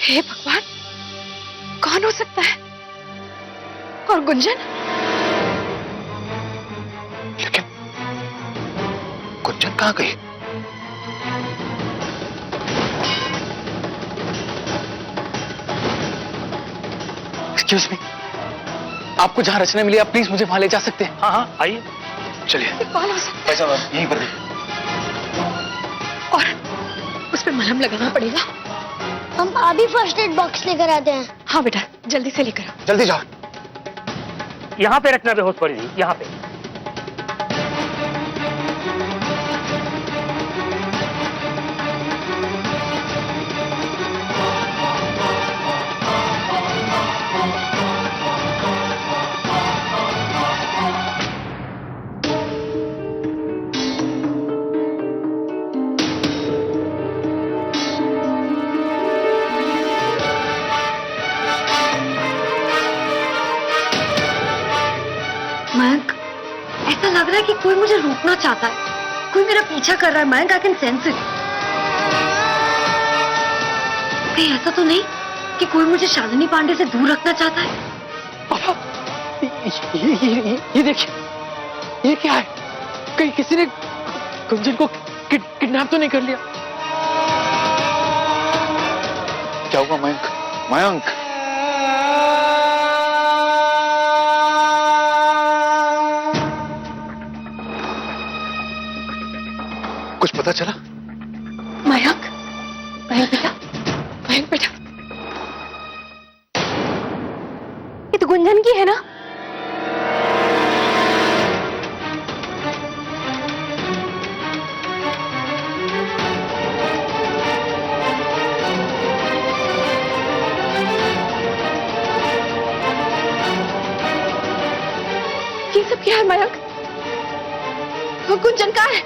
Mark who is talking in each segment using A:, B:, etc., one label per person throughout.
A: हे भगवान, कौन हो सकता है? और गुंजन?
B: लेकिन गुंजन कहाँ गई? एक्सक्यूज मी, आपको जहां रचना मिली आप प्लीज मुझे वहां ले जा सकते हैं?
C: हाँ हाँ आइए।
B: चलिए।
A: कौन हो सकता
B: भाई साहब यहीं पर
A: और उस पे मलहम लगाना पड़ेगा।
D: हम अभी फर्स्ट एड बॉक्स लेकर आते हैं।
A: हाँ बेटा, जल्दी से लेकर आओ।
B: जल्दी जाओ।
C: यहाँ पे रखना बेहोश पड़ी थी, यहाँ पे।
A: मयंक, ऐसा लग रहा है कि कोई मुझे रोकना चाहता है, कोई मेरा पीछा कर रहा है। Mayank, I can sense it. कहीं ऐसा तो नहीं कि कोई मुझे शालिनी पांडे से दूर रखना चाहता है?
B: पापा, ये देखिए, ये क्या है? कहीं किसी ने गुंजन को किडनैप तो नहीं कर लिया? क्या हुआ मयंक? मयंक, कुछ पता चला?
A: मयंक, मयंक बेटा, मयंक बेटा, ये तो गुंजन की है ना? ये सब क्या है मयंक? गुंजन कहाँ है?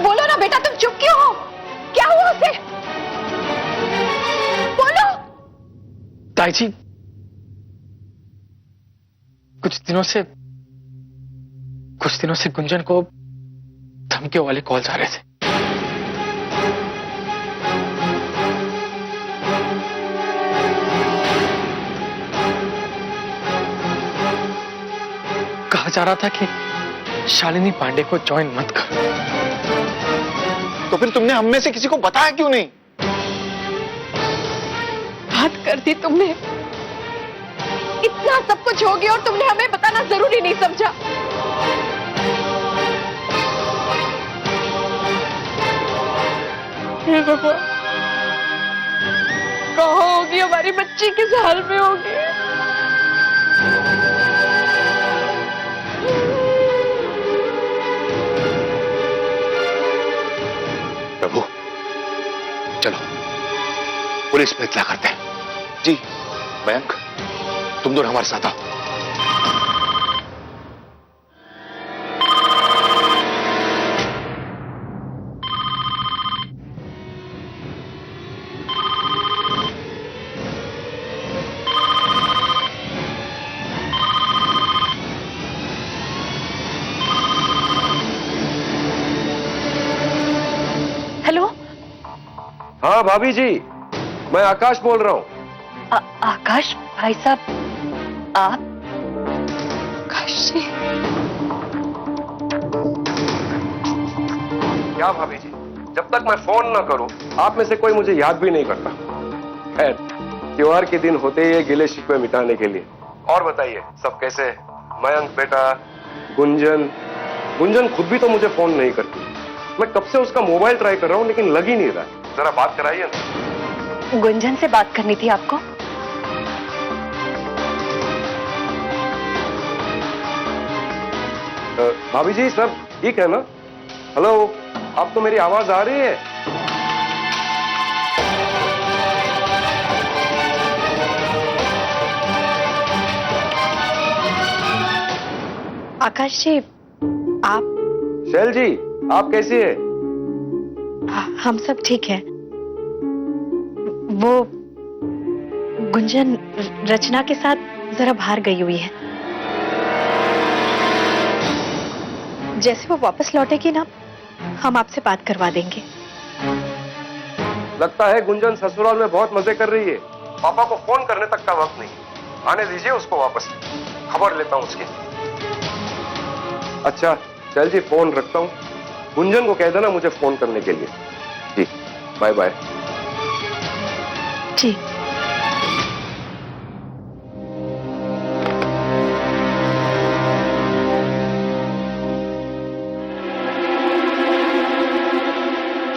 A: बोलो ना बेटा, तुम चुप क्यों हो? क्या हुआ उसे? बोलो।
B: ताई जी, कुछ दिनों से गुंजन को धमकियों वाले कॉल्स आ रहे थे। कहा जा रहा था कि शालिनी पांडे को ज्वाइन मत कर। तो फिर तुमने हम में से किसी को बताया क्यों नहीं?
A: बात कर दी तुमने। इतना सब कुछ हो गया और तुमने हमें बताना जरूरी नहीं समझा। हे भगवान, कहाँ होगी हमारी बच्ची, किस हाल में होगी?
B: प्रभु, चलो पुलिस में इत्तला करते हैं। जी मयंक, तुम दोनों हमारे साथ आओ।
A: हेलो।
E: हाँ भाभी जी, मैं आकाश बोल रहा हूँ।
A: आकाश भाई साहब, आप? आकाश जी?
E: क्या भाभी जी, जब तक मैं फोन ना करूं, आप में से कोई मुझे याद भी नहीं करता। खैर, त्योहार के दिन होते ही गिले शिकवे मिटाने के लिए। और बताइए, सब कैसे? मयंक बेटा, गुंजन खुद भी तो मुझे फोन नहीं करती। मैं कब से उसका मोबाइल ट्राई कर रहा हूँ लेकिन लग ही नहीं रहा। जरा बात कराइए ना।
A: गुंजन से बात करनी थी आपको?
E: भाभी जी, सब ठीक है ना? हेलो, आप तो मेरी आवाज आ रही है?
A: आकाश जी, आप?
E: शैल जी, आप कैसी है?
A: हम सब ठीक है। वो गुंजन रचना के साथ जरा बाहर गई हुई है। जैसे वो वापस लौटेगी ना, हम आपसे बात करवा देंगे।
E: लगता है गुंजन ससुराल में बहुत मजे कर रही है। पापा को फोन करने तक का वक्त नहीं। आने दीजिए उसको वापस, खबर लेता हूं उसकी। अच्छा चल जी, फोन रखता हूं। गुंजन को कह देना मुझे फोन करने के लिए। जी बाय बाय।
A: जी।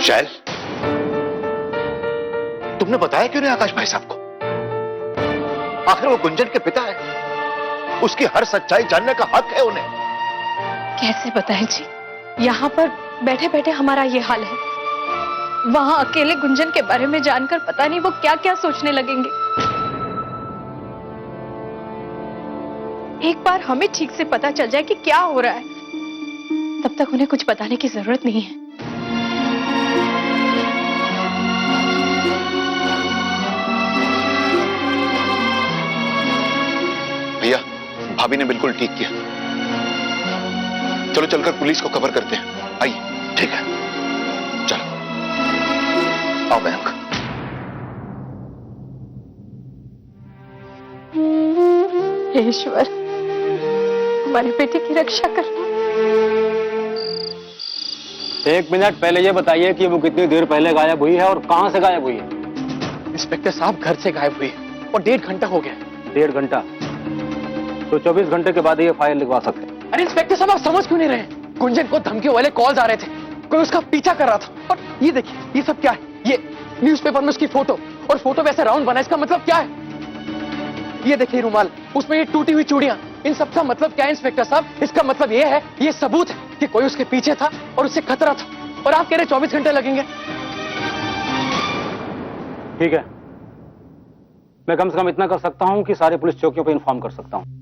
B: शैल, तुमने बताया क्यों नहीं आकाश भाई साहब को? आखिर वो गुंजन के पिता है, उसकी हर सच्चाई जानने का हक है उन्हें।
F: कैसे बताएं जी, यहाँ पर बैठे बैठे हमारा ये हाल है, वहां अकेले गुंजन के बारे में जानकर पता नहीं वो क्या क्या सोचने लगेंगे। एक बार हमें ठीक से पता चल जाए कि क्या हो रहा है, तब तक उन्हें कुछ बताने की जरूरत नहीं है।
B: भैया, भाभी ने बिल्कुल ठीक किया। चलो चलकर पुलिस को खबर करते हैं। आइए। ठीक है, चलो आओ मयंक।
F: हे ईश्वर, हमारे बेटे की रक्षा करना।
C: 1 मिनट पहले ये बताइए कि वो कितनी देर पहले गायब हुई है और कहां से गायब हुई है?
G: इंस्पेक्टर साहब घर से गायब हुई है और 1.5 घंटा हो गया।
C: 1.5 घंटा? तो 24 घंटे के बाद ये फाइल लिखवा सकते हैं।
G: अरे इंस्पेक्टर साहब, आप समझ क्यों नहीं रहे? गुंजन को धमकी वाले कॉल्स आ रहे थे, कोई उसका पीछा कर रहा था। और ये देखिए, ये सब क्या है? ये न्यूज़पेपर में उसकी फोटो, और फोटो वैसे राउंड बना, इसका मतलब क्या है? ये देखिए रुमाल, उसमें ये टूटी हुई चूड़ियां, इन सब का मतलब क्या है इंस्पेक्टर साहब? इसका मतलब ये है, ये सबूत है कि कोई उसके पीछे था और उससे खतरा था, और आप कह रहे 24 घंटे लगेंगे।
C: ठीक है, मैं कम से कम इतना कर सकता हूं कि सारे पुलिस चौकियों पर इन्फॉर्म कर सकता हूं।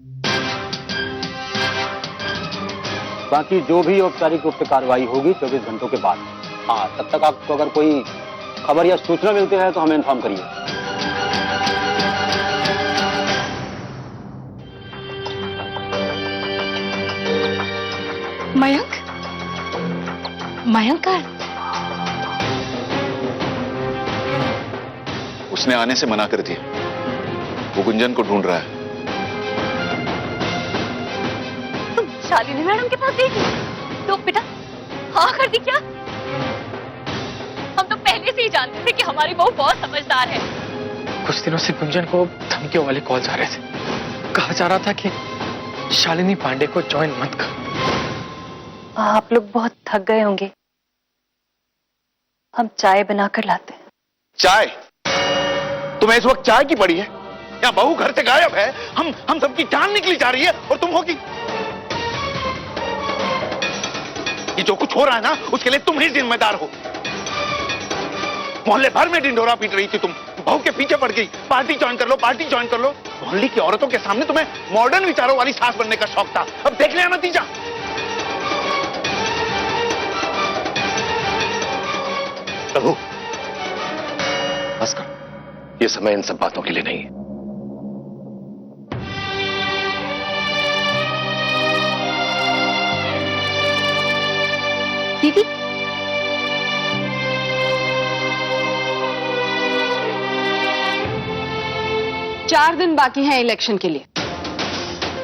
C: बाकी जो भी औपचारिक रूप से कार्रवाई होगी 24 घंटों के बाद। हाँ, तब तक आपको अगर कोई खबर या सूचना मिलती है तो हमें इन्फॉर्म करिए।
F: मयंक, मयंक
B: उसने आने से मना कर दिया, वो गुंजन को ढूंढ रहा है।
F: तुम शालिनी मैडम के पास गई? तो बेटा हाँ कर दी क्या? हम तो पहले से ही जानते थे कि हमारी बहू बहुत समझदार है।
G: कुछ दिनों से गुंजन को धमकियों वाले कॉल्स आ रहे थे। कहा जा रहा था कि शालिनी पांडे को ज्वाइन मत कर।
F: आप लोग बहुत थक गए होंगे, हम चाय बनाकर लाते हैं।
B: चाय? तुम्हें इस वक्त चाय की पड़ी है? या बहू घर से गायब है, हम सबकी जान निकली जा रही है और तुम होगी। ये जो कुछ हो रहा है ना, उसके लिए तुम ही जिम्मेदार हो। मोहल्ले भर में ढिंढोरा पीट रही थी तुम, बहू के पीछे पड़ गई, पार्टी ज्वाइन कर लो, पार्टी ज्वाइन कर लो। मोहल्ले की औरतों के सामने तुम्हें मॉडर्न विचारों वाली सास बनने का शौक था, अब देख लिया नतीजा। प्रभु बस कर, ये समय इन सब बातों के लिए नहीं है।
F: दीदी,
H: चार दिन बाकी हैं इलेक्शन के लिए,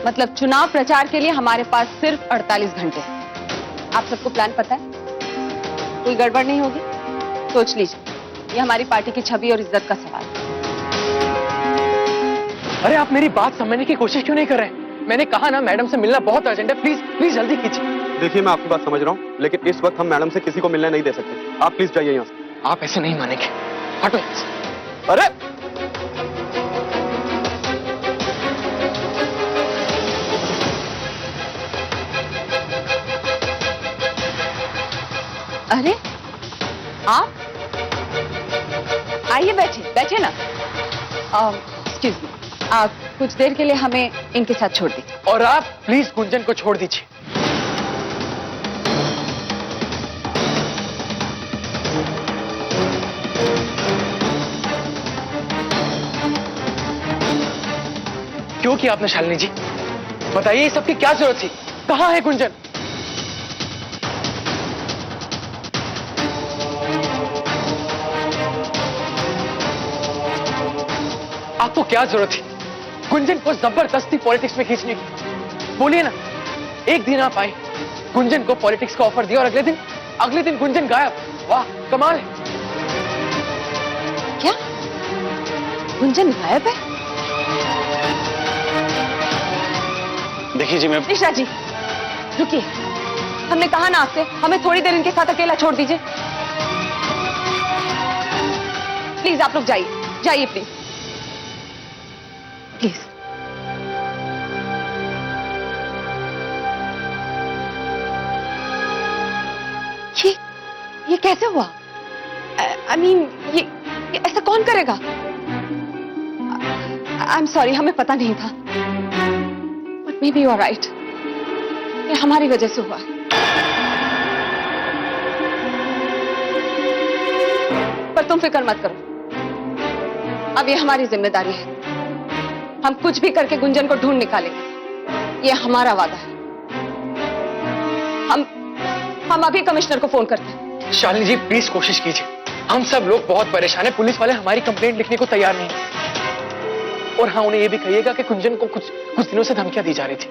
H: मतलब चुनाव प्रचार के लिए हमारे पास सिर्फ 48 घंटे हैं। आप सबको प्लान पता है? कोई गड़बड़ नहीं होगी? सोच लीजिए, ये हमारी पार्टी की छवि और इज्जत का सवाल है।
G: अरे आप मेरी बात समझने की कोशिश क्यों नहीं कर रहे? मैंने कहा ना, मैडम से मिलना बहुत अर्जेंट है, प्लीज प्लीज जल्दी कीजिए।
I: देखिए, मैं आपकी बात समझ रहा हूँ, लेकिन इस वक्त हम मैडम से किसी को मिलने नहीं दे सकते। आप प्लीज जाइए यहाँ से।
G: आप ऐसे नहीं मानेंगे, हटो यहाँ से।
I: अरे
H: अरे आप आइए, बैठिए बैठिए ना। एक्सक्यूज मी, आप कुछ देर के लिए हमें इनके साथ छोड़ दीजिए।
G: और आप प्लीज गुंजन को छोड़ दीजिए। क्यों किया आपने शालिनी जी? बताइए, ये सबकी क्या जरूरत थी? कहाँ है गुंजन? आपको क्या जरूरत थी गुंजन को जबरदस्ती पॉलिटिक्स में खींचने की? बोलिए ना, एक दिन आप आए, गुंजन को पॉलिटिक्स का ऑफर दिया और अगले दिन गुंजन गायब। वाह, कमाल है।
H: क्या गुंजन गायब है?
C: देखिए जी, मैं
H: निशा जी रुकिए, हमने कहा ना आपसे हमें थोड़ी देर इनके साथ अकेला छोड़ दीजिए। प्लीज आप लोग जाइए प्लीज प्लीज। ये कैसे हुआ? आई मीन ये ऐसा कौन करेगा? आई एम सॉरी, हमें पता नहीं था, but maybe you are right, ये हमारी वजह से हुआ। पर तुम फिक्र मत करो, अब ये हमारी जिम्मेदारी है। हम कुछ भी करके गुंजन को ढूंढ निकालेंगे, ये हमारा वादा है। हम अभी कमिश्नर को फोन करते हैं।
G: शालिनी जी प्लीज कोशिश कीजिए, हम सब लोग बहुत परेशान हैं। पुलिस वाले हमारी कंप्लेंट लिखने को तैयार नहीं है। और हाँ, उन्हें यह भी कहिएगा कि गुंजन को कुछ दिनों से धमकियां दी जा रही थी।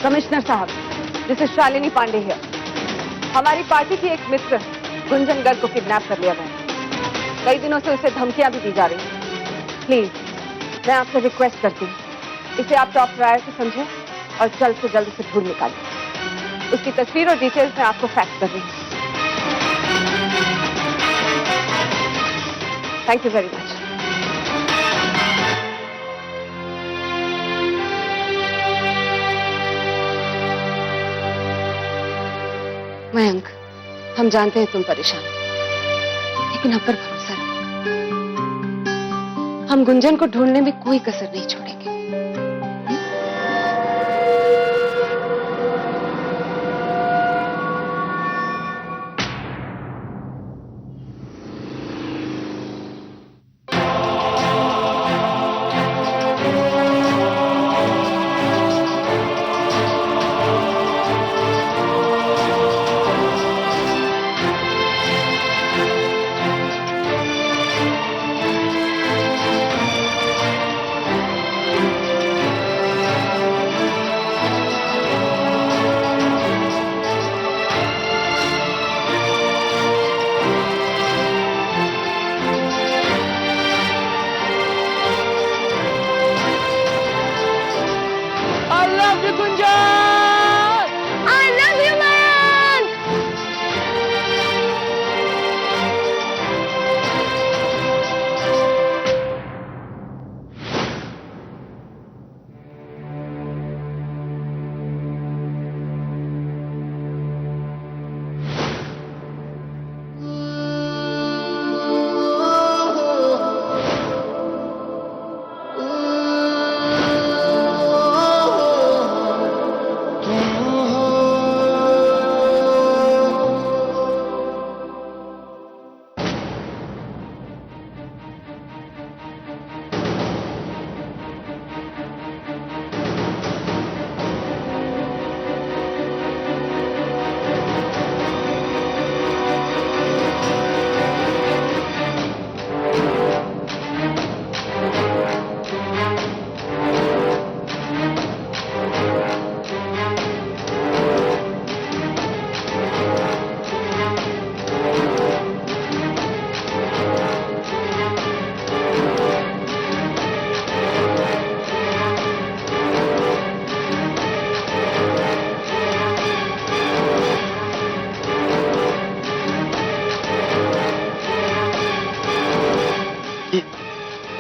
H: कमिश्नर साहब, this is Shalini Pandey here. हमारी पार्टी की एक मित्र गुंजन गर्ग को किडनैप कर लिया गया। कई दिनों से उसे धमकियां भी दी जा रही हैं। प्लीज मैं आपसे रिक्वेस्ट करती हूँ, इसे आप टॉप प्रायोरिटी समझें और जल्द से जल्द उसे ढूंढ निकालें। उसकी तस्वीर और डिटेल्स मैं आपको फैक्स कर रही हूँ। Thank you very much. Mayank, हम जानते हैं तुम परेशान, लेकिन हम पर भरोसा रखो। हम गुंजन को ढूंढने में कोई कसर नहीं छोड़ेंगे।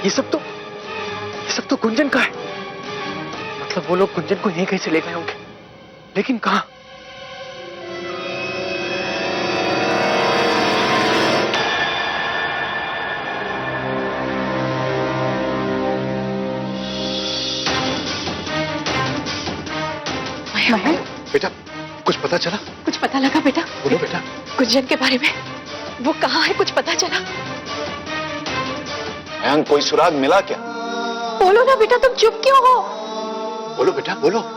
G: ये सब तो गुंजन का है। मतलब वो लोग गुंजन को यहीं कहीं से ले गए होंगे, लेकिन कहां?
B: बेटा कुछ पता चला?
H: कुछ पता लगा बेटा?
B: बोलो बेटा।
H: गुंजन के बारे में, वो कहाँ है, कुछ पता चला?
B: मयंक, कोई सुराग मिला क्या?
A: बोलो ना बेटा, तुम चुप क्यों हो?
B: बोलो बेटा बोलो।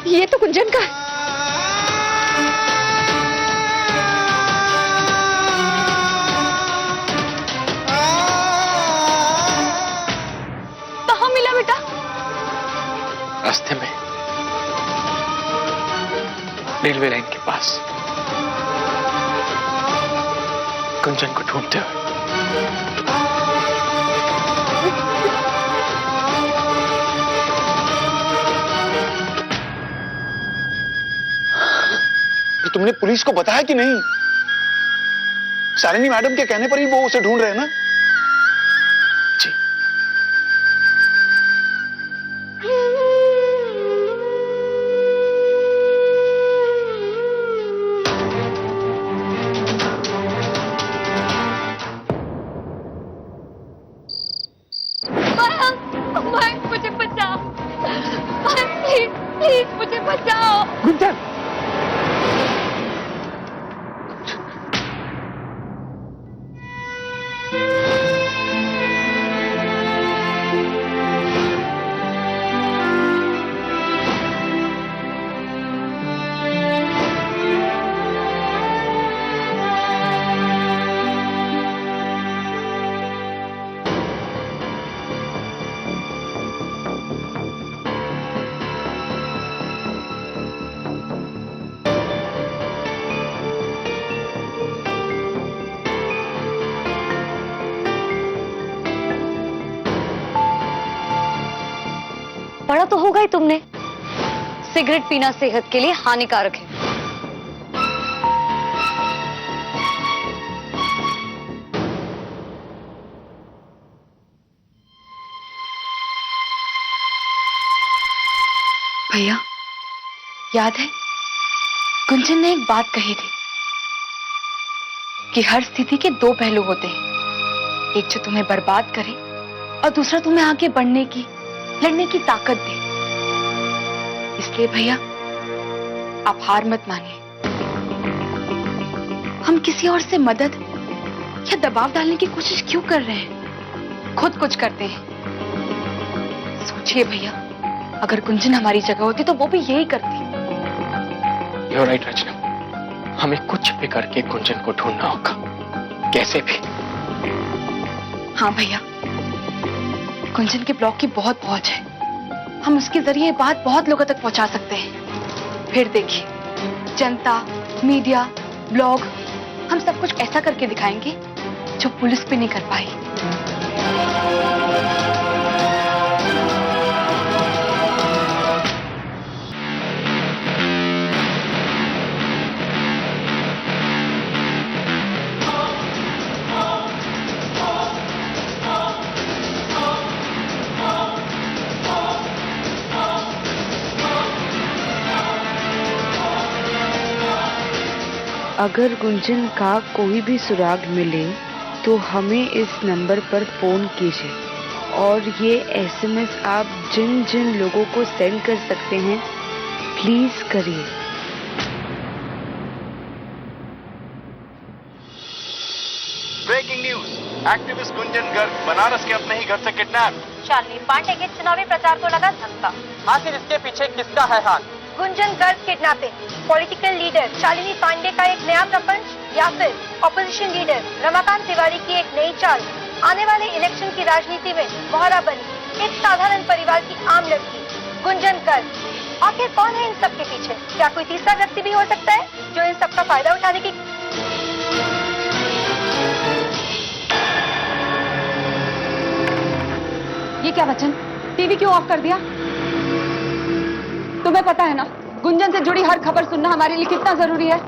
A: ये तो गुंजन का है।
F: कहाँ मिला बेटा?
G: रास्ते में, रेलवे लाइन के पास, गुंजन को ढूंढते हुए।
B: तो तुमने पुलिस को बताया कि नहीं? शालिनी मैडम के कहने पर ही वो उसे ढूंढ रहे हैं ना?
G: जी।
F: मयंक मुझे बचाओ, प्लीज प्लीज मुझे बचाओ।
G: गुंजन!
A: पढ़ा तो होगा ही तुमने, सिगरेट पीना सेहत के लिए हानिकारक है। भैया, याद है गुंजन ने एक बात कही थी कि हर स्थिति के दो पहलू होते हैं, एक जो तुम्हें बर्बाद करे और दूसरा तुम्हें आगे बढ़ने की, लड़ने की ताकत दे। इसलिए भैया, आप हार मत मानिए। हम किसी और से मदद या दबाव डालने की कोशिश क्यों कर रहे हैं? खुद कुछ करते हैं। सोचिए भैया, अगर गुंजन हमारी जगह होती तो वो भी यही करती।
G: You're right, रचना। हमें कुछ भी करके गुंजन को ढूंढना होगा, कैसे भी।
A: हाँ भैया, गुंजन के ब्लॉग की बहुत पहुंच है। हम उसके जरिए बात बहुत लोगों तक पहुंचा सकते हैं। फिर देखिए, जनता, मीडिया, ब्लॉग, हम सब कुछ ऐसा करके दिखाएंगे जो पुलिस भी नहीं कर पाई।
J: अगर गुंजन का कोई भी सुराग मिले तो हमें इस नंबर पर फोन कीजिए, और ये एसएमएस आप जिन जिन लोगों को सेंड कर सकते हैं प्लीज करिए।
K: Breaking news, activist Gunjan Garg Banaras के अपने ही घर से किडनैप।
F: शालिनी पांडे के चुनावी प्रचार को लगा धक्का।
G: आखिर इसके पीछे किसका है हाथ?
F: Gunjan Garg kidnapping, political leader Shalini Pandey का एक नया प्रपंच या फिर ऑपोजिशन लीडर रमाकांत तिवारी की एक नई चाल। आने वाले इलेक्शन की राजनीति में मोहरा बनी एक साधारण परिवार की आम लड़की गुंजन गर्ग। आखिर कौन है इन सब के पीछे? क्या कोई तीसरा व्यक्ति भी हो सकता है जो इन सब का फायदा उठाने की
H: क्या बच्चन? टीवी क्यों ऑफ कर दिया? तुम्हें पता है ना गुंजन से जुड़ी हर खबर सुनना हमारे लिए कितना जरूरी है।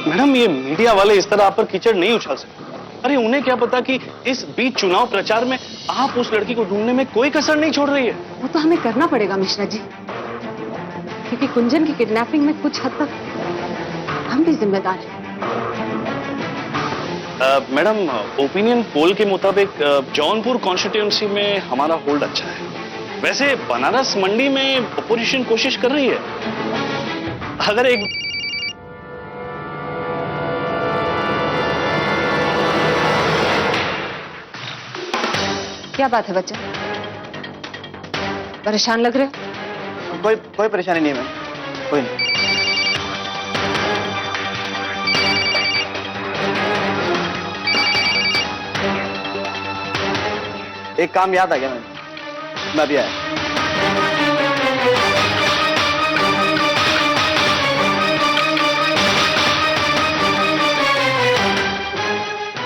K: मैडम, ये मीडिया वाले इस तरह आप पर कीचड़ नहीं उछाल सकते। अरे उन्हें क्या पता कि इस बीच चुनाव प्रचार में आप उस लड़की को ढूंढने में कोई कसर नहीं छोड़ रही है।
H: वो तो हमें करना पड़ेगा मिश्रा जी, क्योंकि गुंजन की किडनैपिंग में कुछ हद तक हम भी जिम्मेदार हैं।
K: मैडम, ओपिनियन पोल के मुताबिक जौनपुर कॉन्स्टिट्यूएंसी में हमारा होल्ड अच्छा है। वैसे बनारस मंडी में अपोजिशन कोशिश कर रही है। अगर एक
H: क्या बात है बच्चा, परेशान लग रहे हो?
I: कोई परेशानी नहीं है मैम, कोई नहीं। एक काम याद आ गया मैं अभी आया।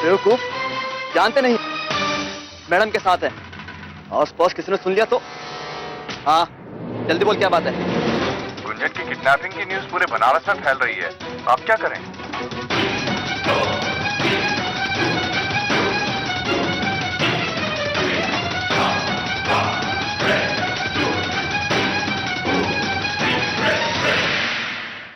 I: बेवकूफ, जानते नहीं मैडम के साथ है। आस पास किसी ने सुन लिया तो? हाँ जल्दी बोल, क्या बात है?
K: गुंजन की किडनैपिंग की न्यूज़ पूरे बनारस में फैल रही है, आप क्या करें?